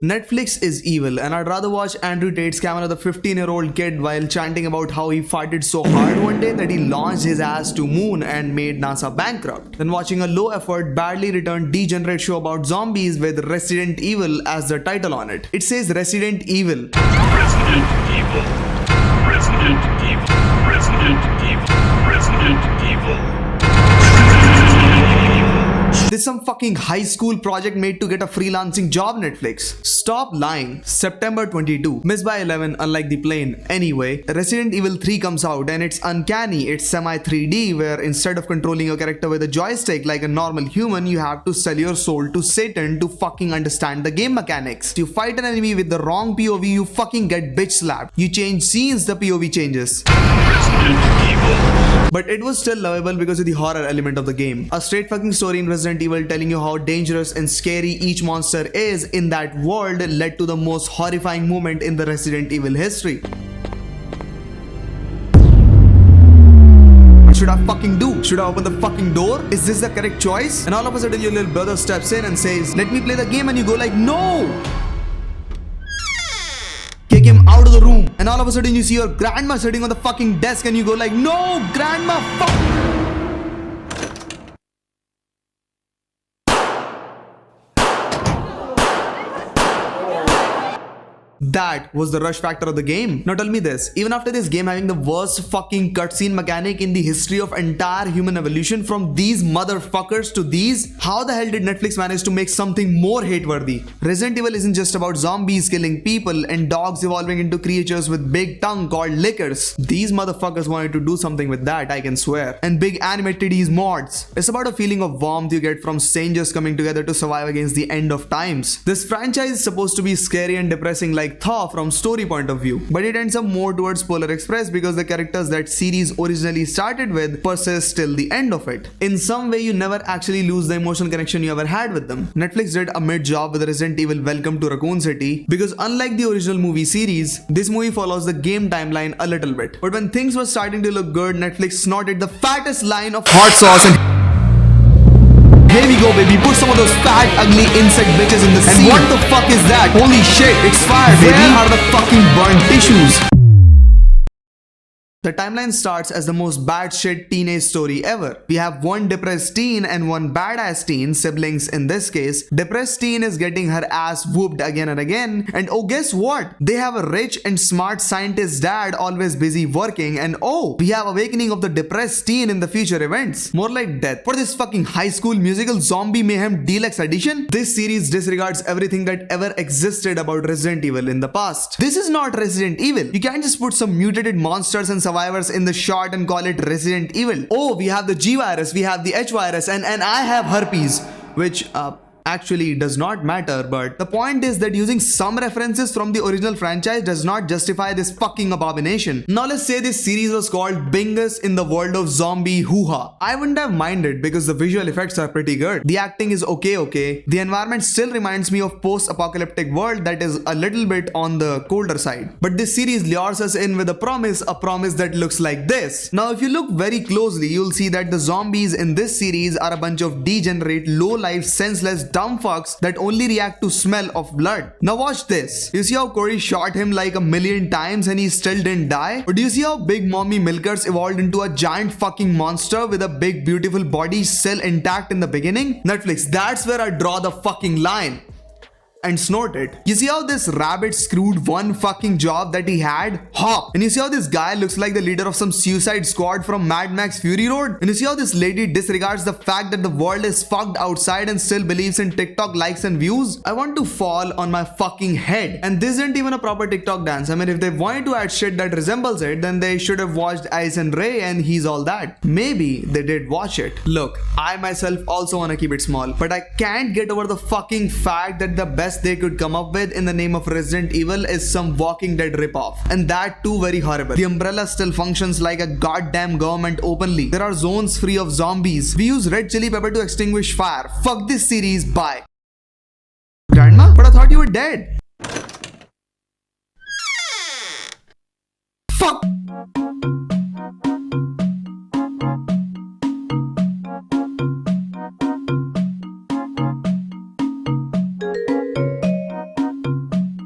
Netflix is evil, and I'd rather watch Andrew Tate's camera of the 15-year-old kid while chanting about how he farted so hard one day that he launched his ass to moon and made NASA bankrupt than watching a low-effort, badly written, degenerate show about zombies with Resident Evil as the title on it. It says Resident Evil. Resident Evil. Resident Evil. Resident Evil. Resident Evil. This is some fucking high school project made to get a freelancing job, Netflix. Stop lying. September 22. Missed by 11, unlike the plane. Anyway, Resident Evil 3 comes out and it's uncanny. It's semi 3D where instead of controlling your character with a joystick like a normal human, you have to sell your soul to Satan to fucking understand the game mechanics. You fight an enemy with the wrong POV, you fucking get bitch slapped. You change scenes, the POV changes. Resident Evil. But it was still lovable because of the horror element of the game. A straight fucking story in Resident Evil telling you how dangerous and scary each monster is in that world led to the most horrifying moment in the Resident Evil history. What should I fucking do? Should I open the fucking door? Is this the correct choice? And all of a sudden your little brother steps in and says, "Let me play the game," and you go like, "No!" Kick him out of the room, and all of a sudden you see your grandma sitting on the fucking desk and you go like, "No, grandma, fuck!" That was the rush factor of the game. Now tell me this, even after this game having the worst fucking cutscene mechanic in the history of entire human evolution, from these motherfuckers to these, how the hell did Netflix manage to make something more hate-worthy? Resident Evil isn't just about zombies killing people and dogs evolving into creatures with big tongue called lickers. These motherfuckers wanted to do something with that, I can swear. And big anime titties mods. It's about a feeling of warmth you get from strangers coming together to survive against the end of times. This franchise is supposed to be scary and depressing like Thaw from story point of view, but it ends up more towards Polar Express because the characters that series originally started with persist till the end of it. In some way, you never actually lose the emotional connection you ever had with them. Netflix did a mid job with Resident Evil Welcome to Raccoon City because unlike the original movie series, this movie follows the game timeline a little bit. But when things were starting to look good, Netflix snorted the fattest line of hot sauce and here we go, baby. Put some of those fat, ugly insect bitches in the scene. And what the fuck is that? Holy shit, it's fire, baby. Where are the fucking burnt tissues? The timeline starts as the most bad shit teenage story ever. We have one depressed teen and one badass teen, siblings in this case. Depressed teen is getting her ass whooped again and again. And oh, guess what? They have a rich and smart scientist dad always busy working. And oh, we have awakening of the depressed teen in the future events. More like death. For this fucking high school musical zombie mayhem deluxe edition, this series disregards everything that ever existed about Resident Evil in the past. This is not Resident Evil. You can't just put some mutated monsters and survivors in the shot and call it Resident Evil. Oh, we have the G virus, we have the H virus, and I have herpes, which actually does not matter, but the point is that using some references from the original franchise does not justify this fucking abomination. Now let's say this series was called Bingus in the world of zombie hoo-ha. I wouldn't have minded because the visual effects are pretty good. The acting is okay. The environment still reminds me of post-apocalyptic world that is a little bit on the colder side. But this series lures us in with a promise that looks like this. Now if you look very closely, you'll see that the zombies in this series are a bunch of degenerate, low-life, senseless, dumb fucks that only react to smell of blood. Now watch this. You see how Corey shot him like a million times and he still didn't die? Or do you see how big mommy milkers evolved into a giant fucking monster with a big beautiful body still intact in the beginning? Netflix, that's where I draw the fucking line and snort it. You see how this rabbit screwed one fucking job that he had? Hop. And you see how this guy looks like the leader of some suicide squad from Mad Max Fury Road? And you see how this lady disregards the fact that the world is fucked outside and still believes in TikTok likes and views? I want to fall on my fucking head. And this isn't even a proper TikTok dance. I mean, if they wanted to add shit that resembles it, then they should have watched Ice and Ray and He's All That. Maybe they did watch it. Look, I myself also want to keep it small, but I can't get over the fucking fact that the best they could come up with in the name of Resident Evil is some Walking Dead ripoff, and that too very horrible. The umbrella still functions like a goddamn government openly. There are zones free of zombies. We use red chili pepper to extinguish fire. Fuck this series, bye. Grandma? But I thought you were dead. Fuck.